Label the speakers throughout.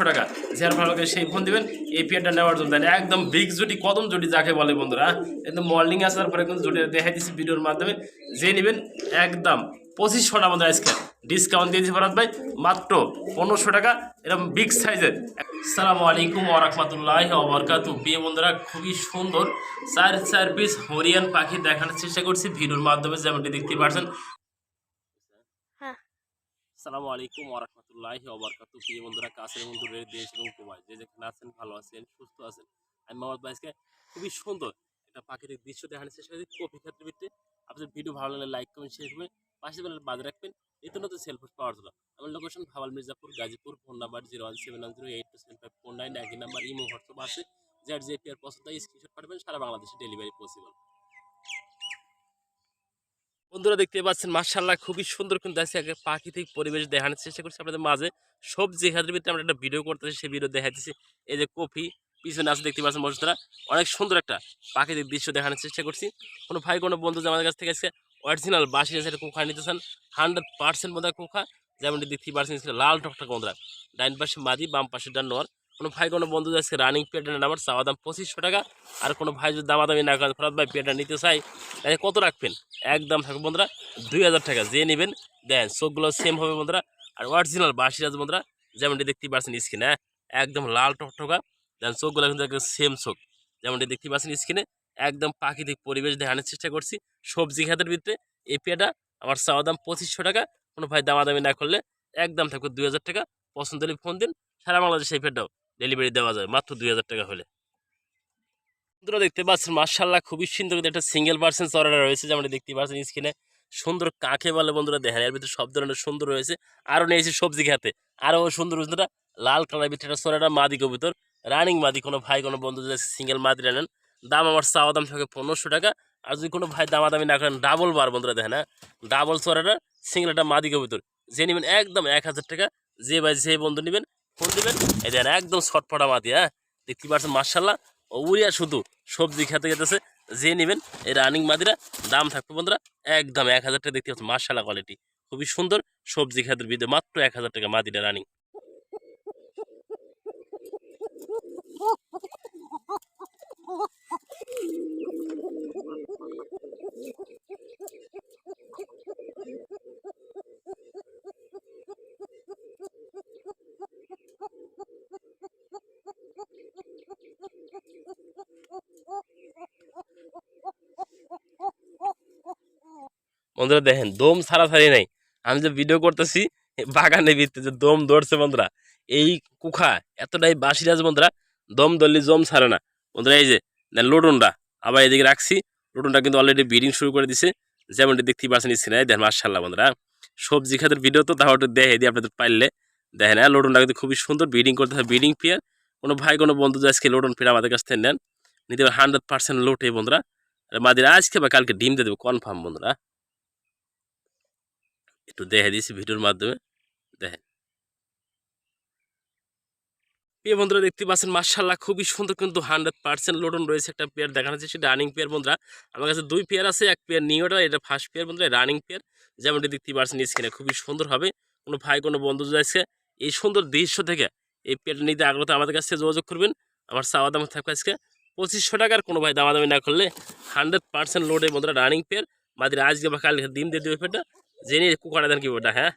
Speaker 1: টাকা যার ভালো লাগে সেই ফোন দিবেন এই পেয়ারটা নেওয়ার জন্য। একদম বিগ জুটি কদম জুটি যাকে বলে বন্ধুরা, একদম মর্নিং আসার পরে কিন্তু জুটি দেখাই দিচ্ছি ভিডিওর মাধ্যমে। যে নেবেন একদম 2500 টাকা আমাদের আজকে ডিসকাউন্ট দিয়েছি ফরাদ ভাই, মাত্র 1500 টাকা এরকম বিগ সাইজের। আসসালামু আলাইকুম ওয়া রাহমাতুল্লাহি ওয়া বারাকাতুহু। প্রিয় বন্ধুরা, খুবই সুন্দর চার পিস হরিয়ান পাখি দেখানোর চেষ্টা করছি ভিডিওর মাধ্যমে, যেমনটি দেখতে পাচ্ছেন। আসসালামু আলাইকুম ওয়া রাহমাতুল্লাহি ওয়া বারাকাতুহু। প্রিয় বন্ধুরা, কাছের বন্ধুদের দেশ এবং প্রবাস যে যেখানে আছেন, ভালো আছেন, সুস্থ আছেন। আমি মোহাম্মদ ভাই আজকে খুবই সুন্দর একটা প্রাকৃতিক দৃশ্য দেখানোর চেষ্টা করছি কপি ক্ষেত্রের ভিত্তিতে। আপনাদের ভিডিও ভালো লাগলে লাইক কমেন্ট শেয়ার করবেন, পাশে বেল বাজে রাখবেন নিত্য নতুন সেলফোন পাওয়ার জন্য। আমার location Bhawal Mirzapur Gazipur, phone number 01710827549, একই নাম্বার ইমো হোয়াটসঅ্যাপ আছে। যার যে পেয়ার পছন্দ হয় স্ক্রিনশট পাঠাবেন, সারা বাংলাদেশে ডেলিভারি পসিবল। বন্ধুরা দেখতে পাচ্ছেন মাশাআল্লাহ খুবই সুন্দর কিন্তু আজকে প্রাকৃতিক পরিবেশ দেখানোর চেষ্টা করছি আপনাদের মাঝে। সবজি খাতের ভিতরে আমরা একটা ভিডিও করতেছি, সেই ভিডিও দেখাচ্ছি। এই যে কফি পিছনে আছে দেখতে পাচ্ছেন বন্ধুরা, অনেক সুন্দর একটা প্রাকৃতিক দৃশ্য দেখানোর চেষ্টা করছি। কোনো ভাই কোনো বন্ধু যে আমাদের কাছ থেকে আজকে অরিজিনাল বাসি আছে কোখা নিতে চান, 100% বোধ হয় কোখা, যেমনটি দেখতে পাচ্ছেন লাল টকটক বন্ধুরা, ডাইন পাশে মাদি বাম পাশে ডান নোয়ার। কোনো ভাই কোনো বন্ধু আজকে রানিং পেয়ারটা আমার চাওয়া দাম 2500 টাকা। আর কোনো ভাই যদি দামাদামি না করেন, ফরাদ ভাই পেয়ারটা নিতে চাই, তাহলে কত রাখবেন? একদম থাকবে বন্ধুরা 2000 টাকা। যে নেবেন দেন চোখগুলো সেম হবে বন্ধুরা, আর অরিজিনাল বাসিরাজ বন্ধুরা, যেমনটি দেখতে পাচ্ছেন স্ক্রিনে, একদম লাল টকটকা। দেন চোখগুলো কিন্তু একদম সেম চোখ, যেমনটি দেখতে পাচ্ছেন স্ক্রিনে। একদম প্রাকৃতিক পরিবেশ দেখানোর চেষ্টা করছি সবজি খাতের ভিতরে। এই পেয়ারটা আমার চাওয়া দাম 2500 টাকা। কোনো ভাই দামাদামি না করলে একদম থাকবে 2000 টাকা। পছন্দ হলে ফোন দিন, সারা বাংলাদেশে এই পেয়ারটাও ডেলিভারি দেওয়া যায় মাত্র 2000 টাকা হলে। বন্ধুরা দেখতে পাচ্ছেন মাশাআল্লাহ খুবই সুন্দর একটা সিঙ্গেল পার্সেন্ট চড়াটা রয়েছে, যেমন দেখতে পাচ্ছেন স্ক্রিনে। সুন্দর কাকে বলে বন্ধুরা দেখেন, এর ভিতরে সব ধরনের সুন্দর রয়েছে। আরও নিয়েছে সবজি খাতে, আরও সুন্দর বন্ধুরা লাল কালার ভিতরে চড়াটা মাদি কবুতর, রানিং মাদি। কোনো ভাই কোনো বন্ধু যদি সিঙ্গেল মাদি নেন, দাম আমার চাওয়া দাম থাকে 1500 টাকা। আর যদি কোনো ভাই দামাদামি না করেন, ডাবল বার বন্ধুরা দেখেন, হ্যাঁ ডাবল চড়াটা সিঙ্গেল একটা মাদি কবুতর, যে নেবেন একদম 1000 টাকা। যে ভাই যে বন্ধু নেবেন ফোন দেবেন, এই দেখেন একদম ছটফটা মাদি। হ্যাঁ দেখতে পাচ্ছেন মাশাআল্লাহ উড়িয়া শুধু সবজি খেতে যেতেছে। যে নেবেন এই রানিং মাদিরা দাম থাকবে বন্ধুরা একদম 1000 টাকা। দেখতে পাচ্ছেন মাশাআল্লাহ কোয়ালিটি খুবই সুন্দর সবজি খাতের ভিতরে, মাত্র 1000 টাকা মাদিরা রানিং। বন্ধুরা দেখেন দম ছাড়াছাড়ি নাই, আমি যে ভিডিও করতেছি বাগানের ভিতরে যে দম ধরছে বন্ধুরা, এই কুখা এতটাই বাসিরাজ বন্ধুরা, দম ধরলে জম ছাড়ে না বন্ধুরা। এই যে লোডনটা আবার এদিকে রাখছি, লোডনটা কিন্তু অলরেডি ব্রিডিং শুরু করে দিছে, যেমনটি দেখতেই পাচ্ছেন স্ক্রিনে। দেখেন মাশাআল্লাহ বন্ধুরা, সবজি খাতের ভিডিও তো তাহলে একটু দেখে দিই আপনাদের পাইলে। দেখেন হ্যাঁ লোডনটা কিন্তু খুবই সুন্দর ব্রিডিং করতে হয়, ব্রিডিং পেয়ার। কোনো ভাই কোনো বন্ধু যে আজকে লোডন পেয়ার আমাদের কাছ থেকে নেন, নিতে 100% লোটে বন্ধুরা। মাদিরা আজকে বা কালকে ডিম দিয়ে দেবো কনফার্ম বন্ধুরা। একটু দেখে দিয়েছি ভিডিওর মাধ্যমে দেখেন। প্রিয় বন্ধুরা দেখতে পাচ্ছেন মাশাআল্লাহ খুবই সুন্দর কিন্তু 100% লোডন রয়েছে। একটা পেয়ার দেখানো হচ্ছে, সেটা রানিং পেয়ার বন্ধুরা। আমার কাছে 2 পেয়ার আছে, এক পেয়ার নিউটা, এটা ফার্স্ট পেয়ার বন্ধুরা, রানিং পেয়ার। যেমনটি দেখতে পাচ্ছেন স্ক্রিনে খুবই সুন্দর হবে। কোনো ভাই কোনো বন্ধু যাচ্ছে এই সুন্দর দৃশ্য থেকে এই পেয়ারটা নিতে আগ্রহ, আমাদের কাছে যোগাযোগ করবেন। আমার চাওয়া দাম থাকবে আজকে 2500 টাকার। কোনো ভাই দামাদামি না করলে 100% লোডে বন্ধুরা রানিং পেয়ার মাদিরা আজকে বা কালকে দিন দিয়ে দেবে পেয়ারটা। জেনে কুকাটা দেন কি ওটা। হ্যাঁ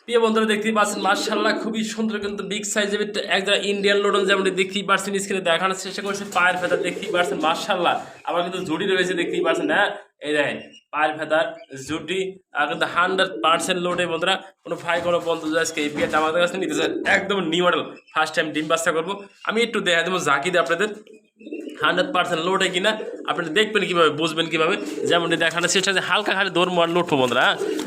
Speaker 1: প্রিয় বন্ধুরা দেখতেই পাচ্ছেন মাশাআল্লাহ খুবই সুন্দর কিন্তু বিগ সাইজের একটা ইন্ডিয়ান লোডন, যেমন দেখতেই পাচ্ছেন স্ক্রিনে দেখানোর চেষ্টা করছে। পায়ের ফেদার দেখতেই পাচ্ছেন মাশাআল্লাহ, আবার কিন্তু জুটি রয়েছে দেখতেই পাচ্ছেন। হ্যাঁ এই দেখেন পায়ের ফেদার জুটি, আর কিন্তু 100% লোডে বন্ধুরা। কোনো ভাই কোনো বন্ধু আজকে এই পেয়ারটা আমাদের কাছে নিতে চান, একদম নিউ মডেল, ফার্স্ট টাইম ডিম বাচ্চা করবো। আমি একটু দেখা দেবো জাকিদে আপনাদের 100% লোডে কিনা আপনি দেখবেন কীভাবে, বুঝবেন কীভাবে, যেমনটি দেখানোর চেষ্টা করছে। হালকা খালি দৌড় মার লোটো বন্ধুরা,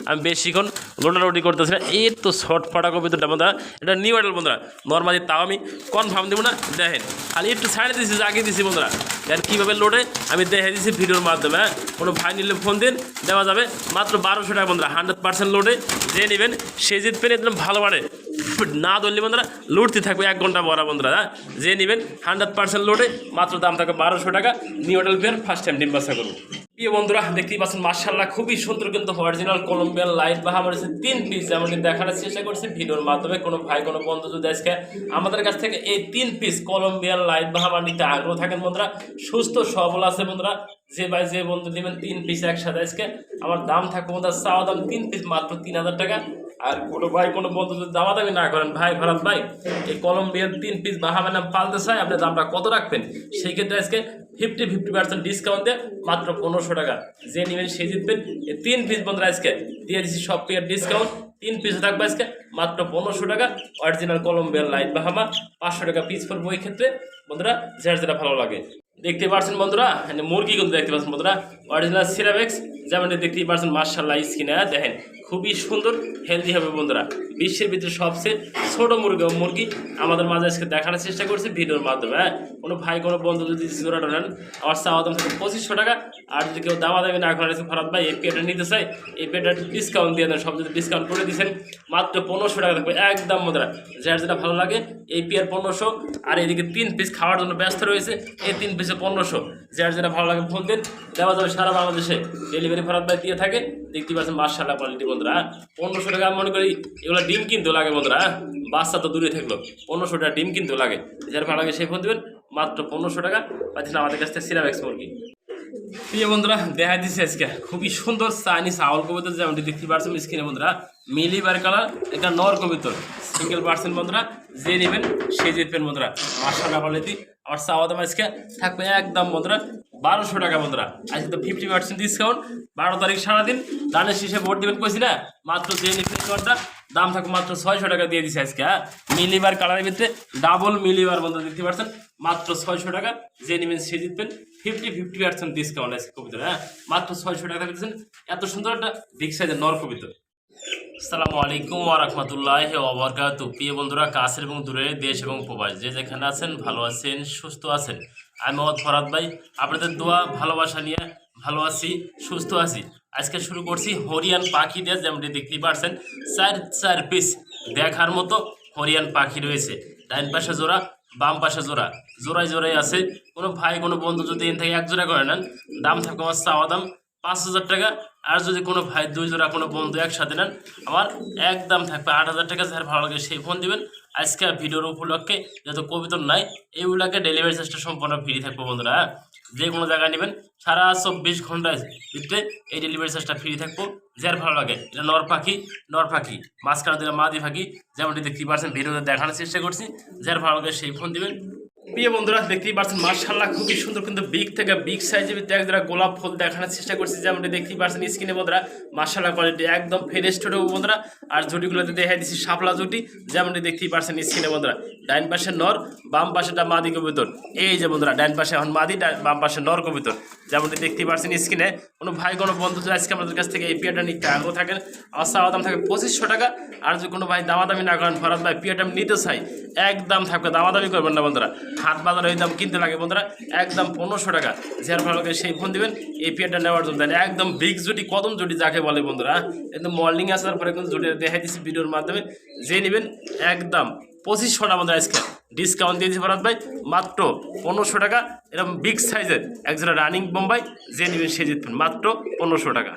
Speaker 1: আমি বেশিক্ষণ লোটালোটি করতেছি না। এই তো শর্ট ফাটা কবিতাটা বন্ধুরা, এটা নিউ মডেল বন্ধুরা। নর্মালি তাও আমি কনফার্ম দেবো না, দেখেন খালি একটু ছাড়ে দিয়েছি, জাগিয়ে দিচ্ছি বন্ধুরা। দেখেন কীভাবে লোডে আমি দেখে দিচ্ছি ভিডিওর মাধ্যমে। হ্যাঁ কোনো ভাই নিলে ফোন দিন, দেওয়া যাবে মাত্র 1200 টাকা বন্ধুরা, 100% লোডে। যে নেবেন সে জিতবেন একদম ভালো মানে ফুট না ধরলে বন্ধুরা লুটতে থাকবে 1 ঘন্টা বড় বন্ধুরা। হ্যাঁ, যে নেবেন 100% লোডে মাত্র দাম থাকবে 1200 টাকা। New model pair, first time ডিম বাচ্চা করুন। প্রিয় বন্ধুরা দেখতেই পাচ্ছেন মাশাআল্লাহ খুবই সুন্দর কিন্তু অরিজিনাল কলম্বিয়ান লাইট বাহামা রয়েছে 3 পিস। যেমন দেখানোর চেষ্টা করছি ভিডিওর মাধ্যমে। কোনো ভাই কোনো বন্ধু যদি আজকে আমাদের কাছ থেকে এই 3 পিস কলম্বিয়ান লাইট বাহামা নিতে আগ্রহ থাকেন বন্ধুরা, সুস্থ সবল আছে বন্ধুরা, যে ভাই যে বন্ধু নেবেন 3 পিস একসাথে আজকে আমার দাম থাকবে বন্ধুরা, চাওয়া দাম 3 পিস মাত্র 3000 টাকা। আর কোনো ভাই কোনো বন্ধু যদি দামাদামি না করেন, ভাই ভারত ভাই এই কলম্বিয়ান 3 পিস বাহামা নাম পালতে চাই, আপনি দামটা কত রাখবেন? সেই ক্ষেত্রে আজকে 50% ডিসকাউন্ট দিয়ে মাত্র 1500 টাকা। যে নেবেন সে জিতবেন। এই 3 পিস বন্ধুরা আজকে দিয়ে দিচ্ছি সব পেয়ার ডিসকাউন্ট। 3 পিস থাকবে আজকে মাত্র 1500 টাকা। অরিজিনাল কলম্বিয়ান লাইট বাহামা 500 টাকা পিস পড়বে ওই ক্ষেত্রে বন্ধুরা, যার যেটা ভালো লাগে। দেখতে পাচ্ছেন বন্ধুরা মুরগি কিন্তু দেখতে পাচ্ছেন বন্ধুরা, অরিজিনাল সিরামিক্স। যেমন দেখতেই পাচ্ছেন মাশাআল্লাহ স্কিনে দেখেন খুবই সুন্দর হেলদি হবে বন্ধুরা। বিশ্বের ভিতরে সবচেয়ে ছোট মুরগি আমাদের মাঝে আজকে দেখানোর চেষ্টা করছি ভিডিওর মাধ্যমে। হ্যাঁ, কোনো ভাই কোনো বন্ধু যদি জোড়াটা নেন আমার চাওয়া দাম থাকে 2500 টাকা। আর যদি কেউ দামাদামি না করেন ভারত ভাই এই পেটা নিতে চাই, এই পেটা ডিসকাউন্ট দিয়ে দেন। সব যদি ডিসকাউন্ট করে দিচ্ছেন মাত্র 1500 টাকা থাকবে একদম বন্ধুরা, যার যেটা ভালো লাগে। এই পেয়ার 1500। আর এদিকে 3 পিস খাওয়ার জন্য ব্যস্ত রয়েছে, এই 3 পিসে 1500। যার যেটা ভালো লাগে ফোন দেন, দেওয়া যাবে সারা বাংলাদেশে। ডেলিভারি ভারত ভাই দিয়ে থাকে। দেখতে পাচ্ছেন মাশাআল্লাহ কোয়ালিটি বন্ধুরা। 1500 টাকা মনে করি এগুলো ডিম কিনতে লাগে বন্ধুরা। বাচ্চা তো দূরে থাকলো, 1500 টাকা ডিম কিনতে লাগে। যার ভালো লাগে সেই ফোন দেবেন, মাত্র 1500 টাকা পাচ্ছেন আমাদের কাছ থেকে সিরামিক্স মুরগি। প্রিয় বন্ধুরা দেখা দিচ্ছে আজকে খুবই সুন্দর চাইনিজ আউল কবিতর, যেমনটি দেখতে পাচ্ছেন স্ক্রিনে বন্ধুরা। মিলিবার কালার, এটা নর কবিতর, সিঙ্গেল পার্সেন্ট বন্ধুরা। যে নেবেন সে জিতবেন বন্ধুরা। মাশাআল্লাহ কোয়ালিটি। আমার চাওয়া দাম আজকে থাকবে একদম বন্ধুরা 1200 টাকা বন্ধুরা। আজকে তো 50% ডিসকাউন্ট। 12 তারিখ সারাদিন দানের শীষে ভোট দেবেন কইছি না, মাত্র যে নিবেন কোনটা দাম থাকবে মাত্র 600 টাকা দিয়ে দিচ্ছে আজকে। হ্যাঁ, মিলিবার কালারের ভিতরে ডাবল মিলিবার বন্ধুরা দেখতে পাচ্ছেন মাত্র 600 টাকা। যে নেবেন সে জিতবেন। 50% ডিসকাউন্ট আছে কবিতর। হ্যাঁ, মাত্র 600 টাকা দিচ্ছেন। এত সুন্দর একটা বিগ সাইজের নর কবিতর। আসসালামু আলাইকুম ওয়া রাহমাতুল্লাহি ওয়া বারাকাতুহু। প্রিয় বন্ধুরা কাছের এবং দূরের দেশ এবং প্রবাস যে যেখানে আছেন ভালো আছেন সুস্থ আছেন, আমি মোহাম্মদ ফরাদ ভাই আপনাদের দোয়া ভালোবাসা নিয়ে ভালো আছি সুস্থ আছি। আজকে শুরু করছি হরিয়ান পাখি দিয়ে। যেমনটি দেখতেই পাচ্ছেন 4 পিস দেখার মতো হরিয়ান পাখি রয়েছে। ডাইন পাশে জোড়া, বাম পাশে জোড়া, জোড়ায় আছে। কোনো ভাই কোনো বন্ধু যদি এন থেকে 1 জোড়া করে নেন, দাম থাকবে আমার চাওয়া দাম 5000 টাকা। আর যদি কোনো ভাই 2 জোড়া কোনো বন্ধু একসাথে নেন, আমার একদম থাকবে 8000 টাকা। যার ভালো লাগে সেই ফোন দিবেন। আজকে ভিডিওর উপলক্ষে যত কবিতর নাই এইগুলাকে ডেলিভারি চার্জটা সম্পূর্ণ ফ্রি থাকবে বন্ধুরা। যে কোনো জায়গায় নেবেন সারা 24 ঘন্টার ভিতরে এই ডেলিভারি চার্জটা ফ্রি থাকবো। যার ভালো লাগে। এটা নর পাখি মাঝখানে দিলে মাদি পাখি, যেমনটি দেখতেই পাচ্ছেন ভিডিওতে দেখানোর চেষ্টা করছি। যার ভালো লাগে সেই ফোন দিবেন। প্রিয় বন্ধুরা দেখতেই পাচ্ছেন মাশাআল্লাহ খুবই সুন্দর কিন্তু বিগ থেকে বিগ সাইজের ভিতরে এক জোড়া গোলাপ ফুল দেখানোর চেষ্টা করছি। যেমনটি দেখতেই পাচ্ছেন স্ক্রিনে বন্ধুরা, মাশাআল্লাহ কোয়ালিটি একদম ফ্রেশ ছোট বন্ধুরা। আর জুটিগুলোতে দেখাই দিচ্ছি শাপলা জুটি। যেমনটি দেখতেই পাচ্ছেন স্ক্রিনে বন্ধুরা, ডাইন পাশে নর, বাম পাশেটা মাদি কবিতর। এই যে বন্ধুরা ডাইন পাশে এখন মাদি, বাম পাশে নর কবিতর। যেমনটি দেখতেই পাচ্ছেন স্ক্রিনে। কোনো ভাই কোনো বন্ধু যদি আজকে আমাদের কাছ থেকে এই পেয়ারটা নিতে আগ্রহ থাকেন, আমার চাওয়া দাম থাকে 2500 টাকা। আর যদি কোনো ভাই দামাদামি না করেন, ফরাদ ভাই পেয়ারটা নিতে চাই, একদম থাকবে, দামাদামি করবেন না বন্ধুরা। হাট বাজারে ওই দাম কিনতে লাগে বন্ধুরা, একদম 1500 টাকা। যার ভালো লাগে সেই ফোন দিবেন এই পেয়ারটা নেওয়ার জন্য। একদম বিগ জুটি, কদম জুটি যাকে বলে বন্ধুরা। একদম মর্নিং আসার পরে কিন্তু জুটি দেখাই দিচ্ছি ভিডিওর মাধ্যমে। যে নেবেন একদম 2500 টাকা বন্ধুরা। আজকে ডিসকাউন্ট দিয়েছি ফরাদ ভাই মাত্র 1500 টাকা। এরকম বিগ সাইজের একজোড়া রানিং বোম্বাই, যে নেবেন সে জিতবেন মাত্র 1500 টাকা।